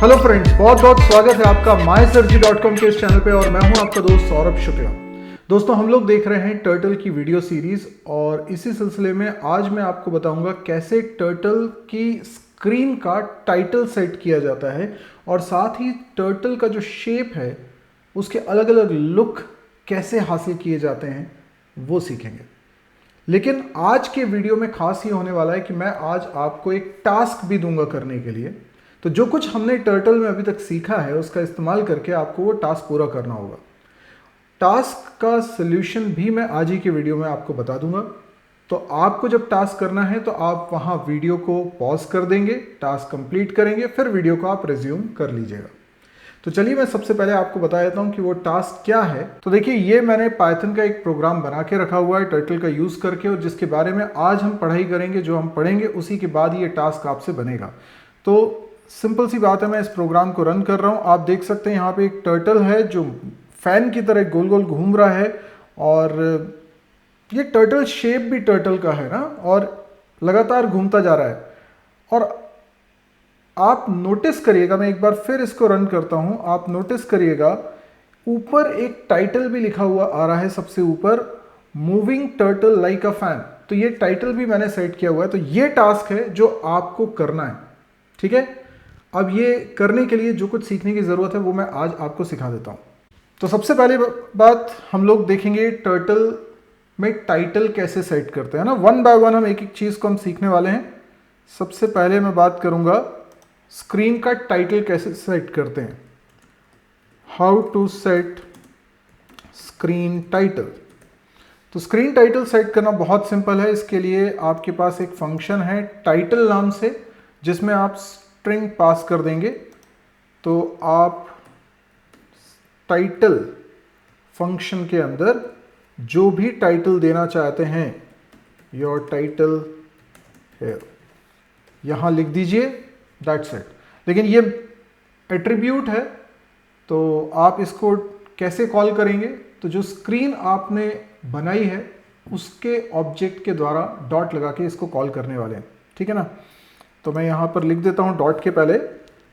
Hello friends, बहुत बहुत स्वागत है आपका mysurgery.com के इस चैनल पे और मैं हूं आपका दोस्त सौरभ शुक्ला। दोस्तों, हम लोग देख रहे हैं टर्टल की वीडियो सीरीज और इसी सिलसिले में आज मैं आपको बताऊंगा कैसे टर्टल की स्क्रीन का टाइटल सेट किया जाता है और साथ ही टर्टल का जो शेप है उसके अलग अलग लुक कैसे हासिल किए जाते हैं वो सीखेंगे। लेकिन आज के वीडियो में खास ये होने वाला है कि मैं आज आपको एक टास्क भी दूंगा करने के लिए। तो जो कुछ हमने टर्टल में अभी तक सीखा है उसका इस्तेमाल करके आपको वो टास्क पूरा करना होगा। टास्क का सलूशन भी मैं आज ही के वीडियो में आपको बता दूंगा। तो आपको जब टास्क करना है तो आप वहां वीडियो को पॉज कर देंगे, टास्क कंप्लीट करेंगे, फिर वीडियो को आप रिज्यूम कर लीजिएगा। तो चलिए मैं सबसे पहले आपको बता देता हूं कि वो टास्क क्या है। तो देखिए, ये मैंने पाइथन का एक प्रोग्राम बना के रखा हुआ है टर्टल का यूज़ करके, और जिसके बारे में आज हम पढ़ाई करेंगे। जो हम पढ़ेंगे उसी के बाद ये टास्क आपसे बनेगा। तो सिंपल सी बात है, मैं इस प्रोग्राम को रन कर रहा हूँ। आप देख सकते हैं यहाँ पे एक टर्टल है जो फैन की तरह गोल गोल घूम रहा है, और ये टर्टल शेप भी टर्टल का है ना, और लगातार घूमता जा रहा है। और आप नोटिस करिएगा, मैं एक बार फिर इसको रन करता हूँ, आप नोटिस करिएगा ऊपर एक टाइटल भी लिखा हुआ आ रहा है सबसे ऊपर, moving turtle like a fan. तो ये टाइटल भी मैंने सेट किया हुआ है। तो ये टास्क है जो आपको करना है, ठीक है। अब ये करने के लिए जो कुछ सीखने की ज़रूरत है वो मैं आज आपको सिखा देता हूँ। तो सबसे पहले बात हम लोग देखेंगे टर्टल में टाइटल कैसे सेट करते हैं ना। वन बाय वन हम एक एक चीज़ को हम सीखने वाले हैं। सबसे पहले मैं बात करूँगा स्क्रीन का टाइटल कैसे सेट करते हैं, how to set screen title. तो स्क्रीन टाइटल सेट करना बहुत सिंपल है। इसके लिए आपके पास एक फंक्शन है टाइटल नाम से, जिसमें आप स्ट्रिंग पास कर देंगे। तो आप टाइटल फंक्शन के अंदर जो भी टाइटल देना चाहते हैं, योर टाइटल है, यहां लिख दीजिए, दैट्स इट। लेकिन ये एट्रीब्यूट है, तो आप इसको कैसे कॉल करेंगे? तो जो स्क्रीन आपने बनाई है उसके ऑब्जेक्ट के द्वारा डॉट लगा के इसको कॉल करने वाले हैं, ठीक है ना। तो मैं यहां पर लिख देता हूं डॉट के पहले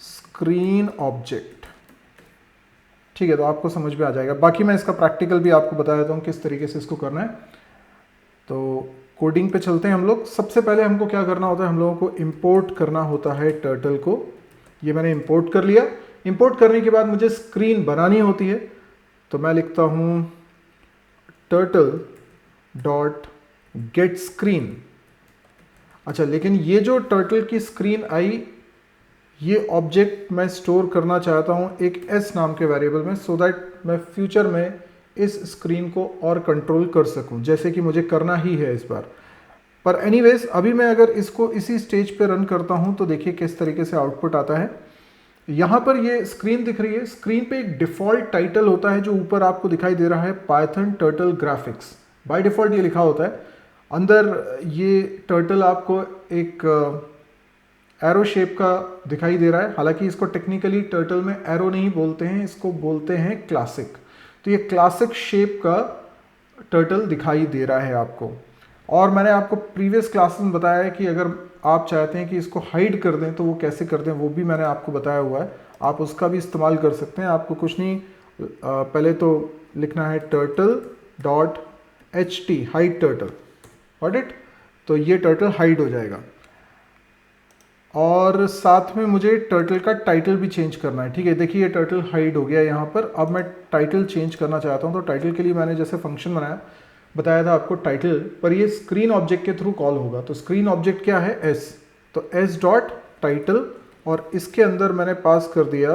स्क्रीन ऑब्जेक्ट, ठीक है। तो आपको समझ में आ जाएगा। बाकी मैं इसका प्रैक्टिकल भी आपको बता देता हूं किस तरीके से इसको करना है। तो कोडिंग पे चलते हैं हम लोग। सबसे पहले हमको क्या करना होता है, हम लोगों को इंपोर्ट करना होता है टर्टल को। ये मैंने इंपोर्ट कर लिया। इंपोर्ट करने के बाद मुझे स्क्रीन बनानी होती है। तो मैं लिखता हूं टर्टल डॉट गेट स्क्रीन। अच्छा, लेकिन ये जो टर्टल की स्क्रीन आई, ये ऑब्जेक्ट मैं स्टोर करना चाहता हूँ एक s नाम के वेरिएबल में, सो दैट मैं फ्यूचर में इस स्क्रीन को और कंट्रोल कर सकूँ, जैसे कि मुझे करना ही है इस बार। पर एनीवेज, अभी मैं अगर इसको इसी स्टेज पे रन करता हूँ तो देखिए किस तरीके से आउटपुट आता है। यहाँ पर ये स्क्रीन दिख रही है। स्क्रीन पे एक डिफ़ॉल्ट टाइटल होता है जो ऊपर आपको दिखाई दे रहा है, Python turtle graphics. By default ये लिखा होता है। अंदर ये टर्टल आपको एक एरो शेप का दिखाई दे रहा है। हालांकि इसको टेक्निकली टर्टल में एरो नहीं बोलते हैं, इसको बोलते हैं क्लासिक। तो ये क्लासिक शेप का टर्टल दिखाई दे रहा है आपको। और मैंने आपको प्रीवियस क्लासेस में बताया है कि अगर आप चाहते हैं कि इसको हाइड कर दें तो वो कैसे कर दें, वो भी मैंने आपको बताया हुआ है। आप उसका भी इस्तेमाल कर सकते हैं। आपको कुछ नहीं, पहले तो लिखना है turtle dot ht hide turtle, got it. तो ये टर्टल हाइड हो जाएगा। और साथ में मुझे टर्टल का टाइटल भी चेंज करना है, ठीक है। देखिए ये टर्टल हाइड हो गया यहाँ पर। अब मैं टाइटल चेंज करना चाहता हूँ। तो टाइटल के लिए मैंने जैसे फंक्शन बताया था आपको टाइटल, पर ये स्क्रीन ऑब्जेक्ट के थ्रू कॉल होगा। तो स्क्रीन ऑब्जेक्ट क्या है, s। तो s डॉट टाइटल, और इसके अंदर मैंने पास कर दिया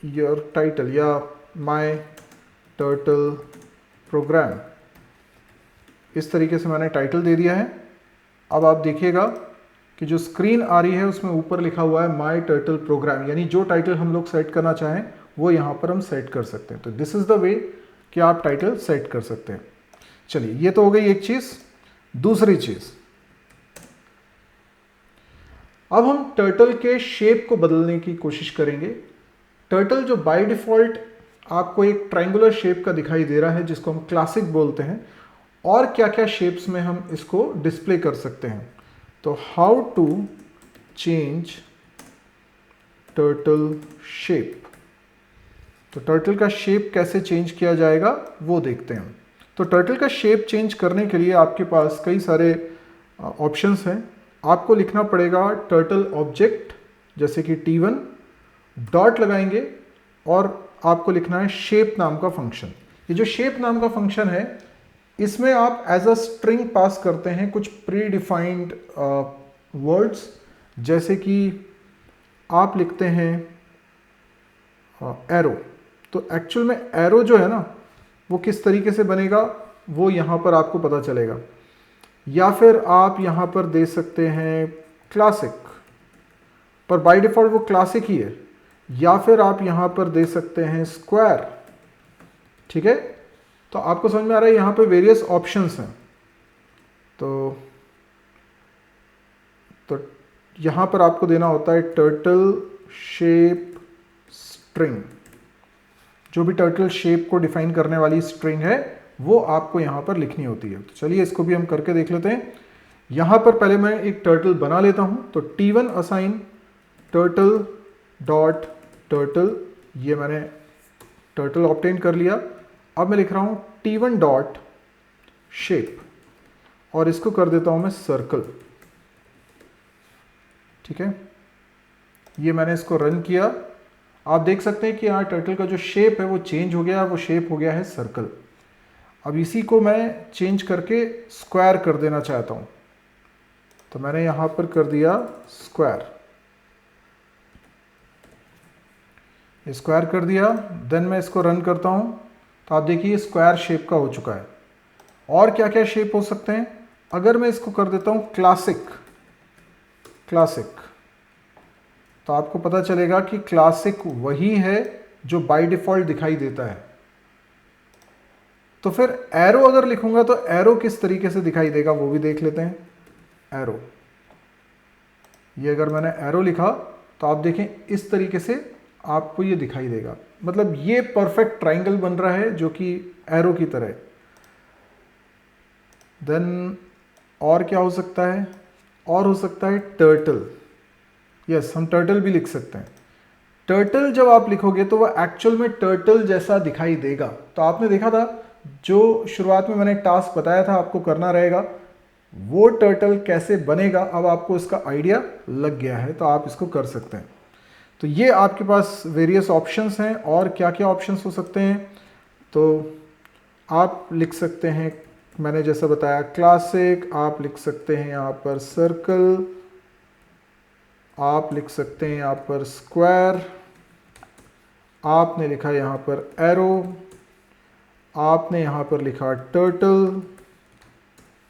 योर टाइटल या माय टर्टल प्रोग्राम। इस तरीके से मैंने टाइटल दे दिया है। अब आप देखिएगा कि जो स्क्रीन आ रही है उसमें ऊपर लिखा हुआ है माय टर्टल प्रोग्राम, यानी जो टाइटल हम लोग सेट करना चाहें वो यहाँ पर हम सेट कर सकते हैं। तो दिस इज द वे कि आप टाइटल सेट कर सकते हैं। चलिए, ये तो हो गई एक चीज। दूसरी चीज, अब हम टर्टल के शेप को बदलने की कोशिश करेंगे। टर्टल जो बाय डिफॉल्ट आपको एक ट्रायंगुलर शेप का दिखाई दे रहा है, जिसको हम क्लासिक बोलते हैं, और क्या क्या शेप्स में हम इसको डिस्प्ले कर सकते हैं। तो how to change turtle shape. तो टर्टल का शेप कैसे चेंज किया जाएगा वो देखते हैं। तो टर्टल का शेप चेंज करने के लिए आपके पास कई सारे ऑप्शंस हैं। आपको लिखना पड़ेगा टर्टल ऑब्जेक्ट, जैसे कि T1, डॉट लगाएंगे और आपको लिखना है शेप नाम का फंक्शन। ये जो शेप नाम का फंक्शन है, इसमें आप एज अ स्ट्रिंग पास करते हैं कुछ प्री डिफाइंड वर्ड्स, जैसे कि आप लिखते हैं एरो। तो एक्चुअल में एरो जो है ना, वो किस तरीके से बनेगा वो यहाँ पर आपको पता चलेगा। या फिर आप यहाँ पर दे सकते हैं क्लासिक, पर बाय डिफ़ॉल्ट वो क्लासिक ही है। या फिर आप यहाँ पर दे सकते हैं स्क्वायर। ठीक है, तो आपको समझ में आ रहा है, यहाँ पे वेरियस ऑप्शंस हैं। तो यहाँ पर आपको देना होता है टर्टल शेप स्ट्रिंग। जो भी टर्टल शेप को डिफाइन करने वाली स्ट्रिंग है वो आपको यहाँ पर लिखनी होती है। तो चलिए इसको भी हम करके देख लेते हैं। यहाँ पर पहले मैं एक टर्टल बना लेता हूँ। तो T1 assign turtle dot turtle, ये मैंने टर्टल ऑब्टेन कर लिया। अब मैं लिख रहा हूँ T1 डॉट शेप और इसको कर देता हूँ मैं सर्कल। ठीक है, ये मैंने इसको रन किया। आप देख सकते हैं कि यहाँ टर्टल का जो शेप है वो चेंज हो गया, वो शेप हो गया है सर्कल। अब इसी को मैं चेंज करके स्क्वायर कर देना चाहता हूँ, तो मैंने यहाँ पर कर दिया स्क्वायर। स्क्वायर कर दिया, देन मैं इसको रन करता हूँ तो आप देखिए स्क्वायर शेप का हो चुका है। और क्या क्या शेप हो सकते हैं, अगर मैं इसको कर देता हूँ क्लासिक, तो आपको पता चलेगा कि क्लासिक वही है जो बाय डिफ़ॉल्ट दिखाई देता है। तो फिर एरो अगर लिखूंगा तो एरो किस तरीके से दिखाई देगा वो भी देख लेते हैं। एरो, ये अगर मैंने एरो लिखा तो आप देखें इस तरीके से आपको ये दिखाई देगा। मतलब ये परफेक्ट ट्राइंगल बन रहा है जो कि एरो की तरह। देन और क्या हो सकता है, और हो सकता है टर्टल। यस, हम टर्टल भी लिख सकते हैं। टर्टल जब आप लिखोगे तो वह एक्चुअल में टर्टल जैसा दिखाई देगा। तो आपने देखा था जो शुरुआत में मैंने टास्क बताया था आपको करना रहेगा, वो टर्टल कैसे बनेगा अब आपको इसका आइडिया लग गया है, तो आप इसको कर सकते हैं। तो ये आपके पास वेरियस ऑप्शंस हैं। और क्या क्या ऑप्शंस हो सकते हैं, तो आप लिख सकते हैं, मैंने जैसा बताया क्लासिक, आप लिख सकते हैं यहाँ पर सर्कल, आप लिख सकते हैं यहाँ पर स्क्वायर, आपने लिखा यहाँ पर एरो, आपने यहाँ पर लिखा टर्टल।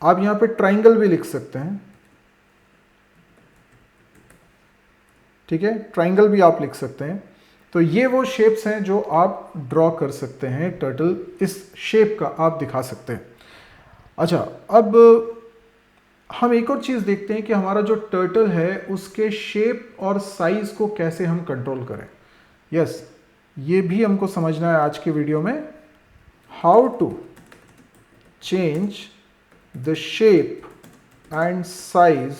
आप यहाँ पे ट्राइंगल भी लिख सकते हैं। ठीक है, ट्राइंगल भी आप लिख सकते हैं। तो ये वो शेप्स हैं जो आप ड्रॉ कर सकते हैं। टर्टल इस शेप का आप दिखा सकते हैं। अच्छा, अब हम एक और चीज़ देखते हैं कि हमारा जो टर्टल है उसके शेप और साइज़ को कैसे हम कंट्रोल करें। यस, ये भी हमको समझना है आज के वीडियो में। How to change the shape and size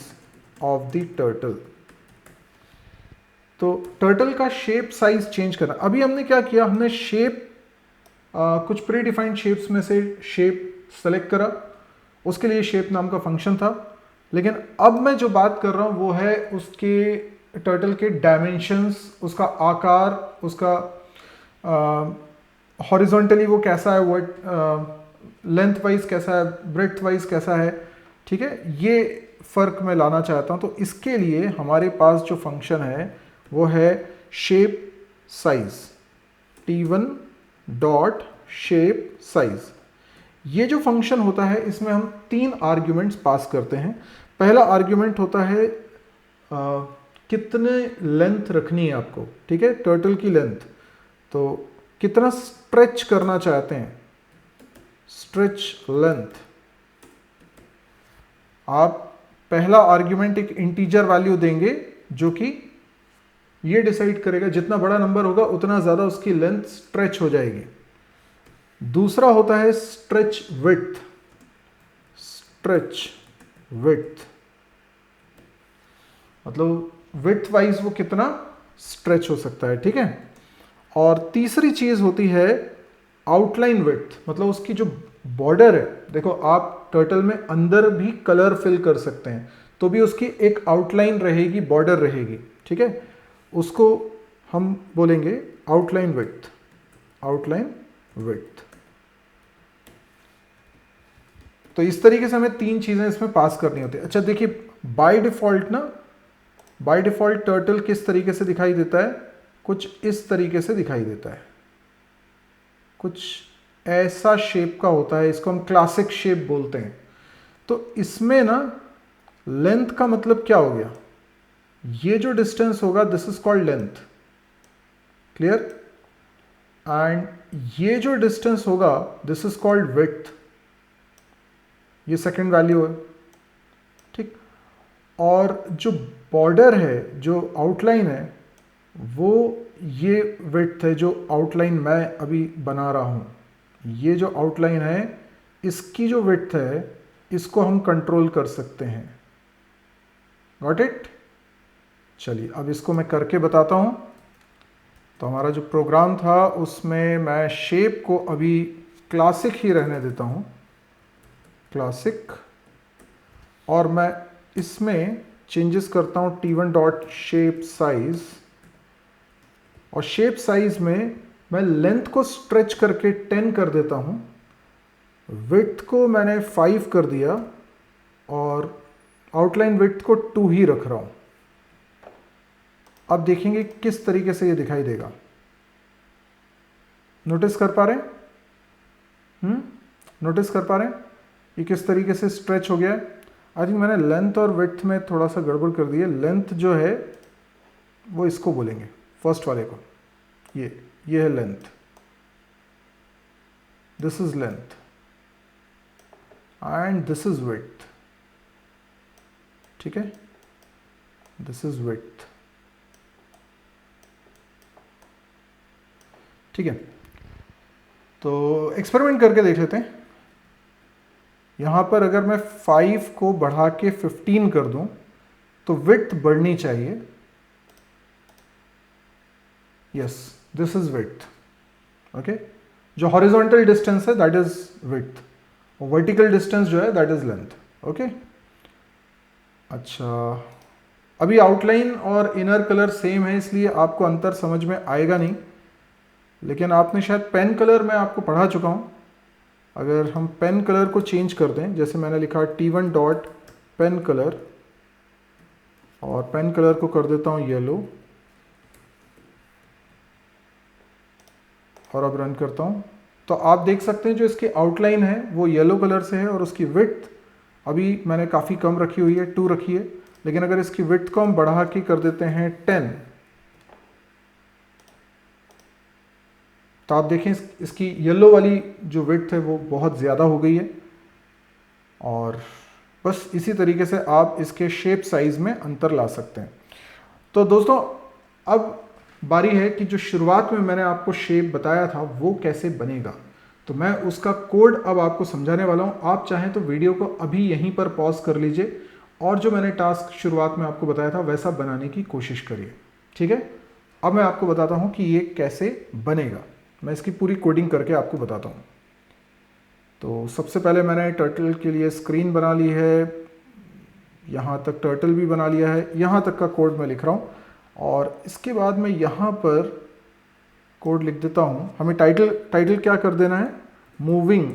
of the turtle. तो टर्टल का शेप साइज चेंज करना। अभी हमने क्या किया, हमने शेप कुछ प्री डिफाइंड शेप्स में से शेप सेलेक्ट करा, उसके लिए शेप नाम का फंक्शन था। लेकिन अब मैं जो बात कर रहा हूँ वो है उसके टर्टल के डायमेंशंस, उसका आकार, उसका हॉरिजॉन्टली वो कैसा है, वो लेंथ वाइज कैसा है, ब्रेड्थ वाइज कैसा है। ठीक है, ये फ़र्क मैं लाना चाहता हूँ। तो इसके लिए हमारे पास जो फंक्शन है वो है shape size, T1 dot shape size. ये जो फंक्शन होता है इसमें हम 3 आर्ग्यूमेंट्स पास करते हैं। पहला आर्ग्यूमेंट होता है कितने लेंथ रखनी है आपको। ठीक है, टर्टल की लेंथ, तो कितना स्ट्रेच करना चाहते हैं, स्ट्रेच लेंथ। आप पहला आर्ग्यूमेंट एक इंटीजर वैल्यू देंगे जो कि ये डिसाइड करेगा, जितना बड़ा नंबर होगा उतना ज़्यादा उसकी लेंथ स्ट्रेच हो जाएगी। दूसरा होता है स्ट्रेच विड्थ, स्ट्रेच विड्थ मतलब विड्थ वाइज वो कितना स्ट्रेच हो सकता है, ठीक है। और तीसरी चीज़ होती है आउटलाइन विड्थ, मतलब उसकी जो बॉर्डर है, देखो आप टर्टल में अंदर भी कलर फिल कर सकते हैं तो भी उसकी एक आउटलाइन रहेगी, बॉर्डर रहेगी, ठीक है। उसको हम बोलेंगे आउटलाइन विड्थ, आउटलाइन विड्थ। तो इस तरीके से हमें 3 चीज़ें इसमें पास करनी होती है। अच्छा देखिए, बाय डिफ़ॉल्ट ना, बाय डिफ़ॉल्ट टर्टल किस तरीके से दिखाई देता है, कुछ इस तरीके से दिखाई देता है, कुछ ऐसा शेप का होता है, इसको हम क्लासिक शेप बोलते हैं। तो इसमें ना लेंथ का मतलब क्या हो गया, ये जो डिस्टेंस होगा this is called length, clear. And ये जो डिस्टेंस होगा दिस इज कॉल्ड विड्थ, ये सेकंड वैल्यू है, ठीक। और जो बॉर्डर है, जो आउटलाइन है, वो ये विड्थ है जो आउटलाइन मैं अभी बना रहा हूँ। ये जो आउटलाइन है इसकी जो विड्थ है इसको हम कंट्रोल कर सकते हैं। Got it. चलिए अब इसको मैं करके बताता हूँ। तो हमारा जो प्रोग्राम था उसमें मैं शेप को अभी क्लासिक ही रहने देता हूँ, क्लासिक, और मैं इसमें चेंजेस करता हूँ t1 डॉट शेप साइज, और शेप साइज में मैं लेंथ को स्ट्रेच करके 10 कर देता हूँ, विड्थ को मैंने 5 कर दिया और आउटलाइन विड्थ को 2 ही रख रहा हूँ। अब देखेंगे किस तरीके से ये दिखाई देगा। नोटिस कर पा रहे हैं? नोटिस कर पा रहे हैं ये किस तरीके से स्ट्रेच हो गया है। आई थिंक मैंने लेंथ और विड्थ में थोड़ा सा गड़बड़ कर दी है। लेंथ जो है वो इसको बोलेंगे, फर्स्ट वाले को, ये है length, this is length and this is width, ठीक है, दिस इज विड्थ, ठीक है। तो एक्सपेरिमेंट करके देख लेते हैं। यहां पर अगर मैं 5 को बढ़ा के 15 कर दूं तो विड्थ बढ़नी चाहिए। Yes, this is width, okay. जो हॉरिजॉन्टल डिस्टेंस है दैट इज विड्थ, और वर्टिकल डिस्टेंस जो है दैट इज लेंथ, ओके। अच्छा, अभी आउटलाइन और इनर कलर सेम है इसलिए आपको अंतर समझ में आएगा नहीं, लेकिन आपने शायद पेन कलर में आपको पढ़ा चुका हूँ। अगर हम पेन कलर को चेंज कर दें, जैसे मैंने लिखा t1 डॉट पेन कलर, और पेन कलर को कर देता हूँ येलो, और अब रन करता हूँ, तो आप देख सकते हैं जो इसकी आउटलाइन है वो येलो कलर से है और उसकी विड्थ अभी मैंने काफ़ी कम रखी हुई है, 2 रखी है। लेकिन अगर इसकी विड्थ को हम बढ़ा के कर देते हैं 10, तो आप देखें इसकी येलो वाली जो विड्थ है वो बहुत ज़्यादा हो गई है। और बस इसी तरीके से आप इसके शेप साइज में अंतर ला सकते हैं। तो दोस्तों अब बारी है कि जो शुरुआत में मैंने आपको शेप बताया था वो कैसे बनेगा, तो मैं उसका कोड अब आपको समझाने वाला हूँ। आप चाहें तो वीडियो को अभी यहीं पर पॉज कर लीजिए और जो मैंने टास्क शुरुआत में आपको बताया था वैसा बनाने की कोशिश करिए, ठीक है। अब मैं आपको बताता हूँ कि ये कैसे बनेगा। मैं इसकी पूरी कोडिंग करके आपको बताता हूँ। तो सबसे पहले मैंने टर्टल के लिए स्क्रीन बना ली है, यहाँ तक टर्टल भी बना लिया है, यहाँ तक का कोड मैं लिख रहा हूँ। और इसके बाद मैं यहाँ पर कोड लिख देता हूँ। हमें टाइटल क्या कर देना है, moving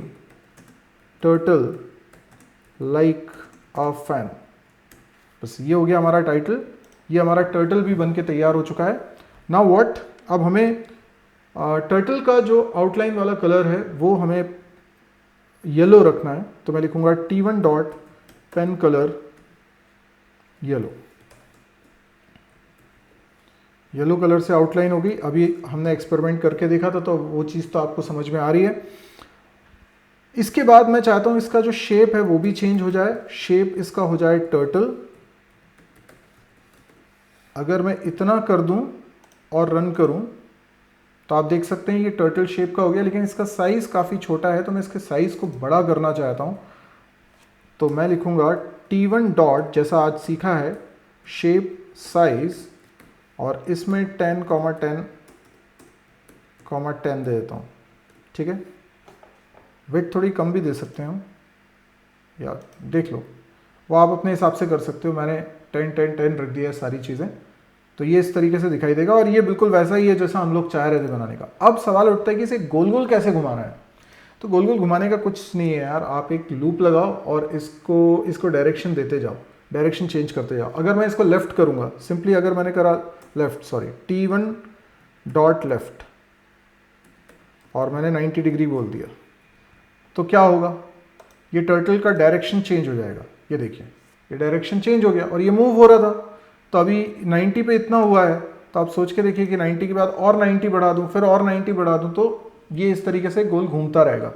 turtle like a fan. बस ये हो गया हमारा टाइटल। ये हमारा टर्टल भी बन के तैयार हो चुका है। नाउ व्हाट, अब हमें टर्टल का जो आउटलाइन वाला कलर है वो हमें येलो रखना है। तो मैं लिखूंगा t1 dot pen colour yellow. Yellow colour से आउटलाइन हो गई। अभी हमने एक्सपेरिमेंट करके देखा था तो वो चीज़ तो आपको समझ में आ रही है। इसके बाद मैं चाहता हूं इसका जो शेप है वो भी चेंज हो जाए। शेप इसका हो जाए टर्टल। अगर मैं इतना कर दूं और रन करूं तो आप देख सकते हैं ये टर्टल शेप का हो गया, लेकिन इसका साइज़ काफ़ी छोटा है तो मैं इसके साइज़ को बड़ा करना चाहता हूं। तो मैं लिखूंगा t1 डॉट, जैसा आज सीखा है, शेप साइज और इसमें 10, 10, 10 दे देता हूँ, ठीक है। विड्थ थोड़ी कम भी दे सकते हैं हम, या देख लो, वो आप अपने हिसाब से कर सकते हो। मैंने 10, 10, 10 रख दिया है सारी चीज़ें, तो ये इस तरीके से दिखाई देगा और ये बिल्कुल वैसा ही है जैसा हम लोग चाह रहे थे बनाने का। अब सवाल उठता है कि इसे गोल गोल कैसे घुमाना है। तो गोल गोल घुमाने का कुछ नहीं है यार, आप एक लूप लगाओ और इसको डायरेक्शन देते जाओ, डायरेक्शन चेंज करते जाओ। अगर मैं इसको लेफ्ट करूँगा, सिंपली अगर मैंने करा left, sorry T1 dot left, और मैंने 90 डिग्री बोल दिया, तो क्या होगा, ये टर्टल का डायरेक्शन चेंज हो जाएगा। ये देखिए, ये डायरेक्शन चेंज हो गया और ये मूव हो रहा था, तो अभी 90 पे इतना हुआ है, तो आप सोच के देखिए कि 90 के बाद और 90 बढ़ा दूं, फिर और 90 बढ़ा दूं, तो ये इस तरीके से गोल घूमता रहेगा।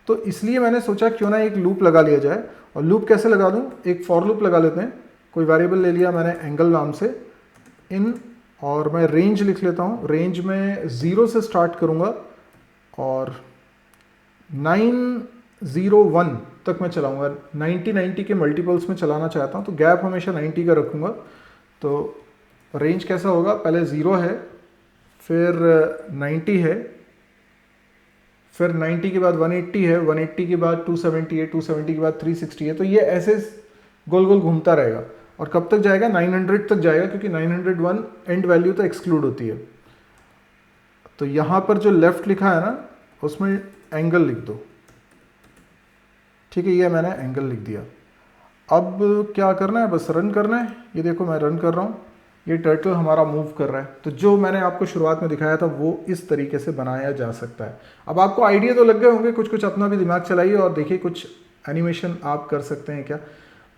तो इसलिए मैंने सोचा क्यों ना एक लूप लगा लिया जाए। और लूप कैसे लगा दूं, एक फॉर लूप लगा लेते हैं। कोई वेरिएबल ले लिया मैंने एंगल नाम से, इन, और मैं रेंज लिख लेता हूँ। रेंज में 0 से स्टार्ट करूँगा और 901 तक मैं चलाऊँगा। 90 के मल्टीपल्स में चलाना चाहता हूँ, तो गैप हमेशा 90 का रखूँगा। तो रेंज कैसा होगा, पहले 0 है, फिर 90 है, फिर 90 के बाद 180 है, 180 के बाद 270 है, 270 के बाद 360 है। तो ये ऐसे गोल गोल घूमता रहेगा और कब तक जाएगा, 900 तक जाएगा, क्योंकि 901 एंड वैल्यू तो एक्सक्लूड होती है। तो यहाँ पर जो लेफ्ट लिखा है ना, उसमें एंगल लिख दो, ठीक है। ये मैंने एंगल लिख दिया। अब क्या करना है, बस रन करना है। ये देखो मैं रन कर रहा हूँ, ये टर्टल हमारा मूव कर रहा है। तो जो मैंने आपको शुरुआत में दिखाया था वो इस तरीके से बनाया जा सकता है। अब आपको आइडिया तो लग गए होंगे, कुछ कुछ अपना भी दिमाग चलाइए और देखिए कुछ एनिमेशन आप कर सकते हैं क्या।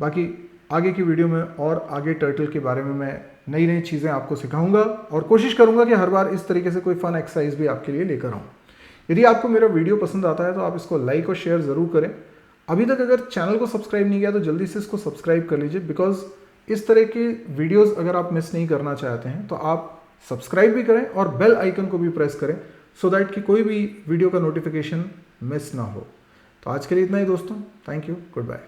बाकी आगे की वीडियो में और आगे टर्टल के बारे में मैं नई नई चीज़ें आपको सिखाऊंगा और कोशिश करूंगा कि हर बार इस तरीके से कोई फन एक्सरसाइज भी आपके लिए लेकर आऊँ। यदि आपको मेरा वीडियो पसंद आता है तो आप इसको लाइक और शेयर ज़रूर करें। अभी तक अगर चैनल को सब्सक्राइब नहीं किया तो जल्दी से इसको सब्सक्राइब कर लीजिए, बिकॉज इस तरह के वीडियोस अगर आप मिस नहीं करना चाहते हैं तो आप सब्सक्राइब भी करें और बेल आइकन को भी प्रेस करें, सो दैट कि कोई भी वीडियो का नोटिफिकेशन मिस ना हो। तो आज के लिए इतना ही दोस्तों, थैंक यू, गुड बाय।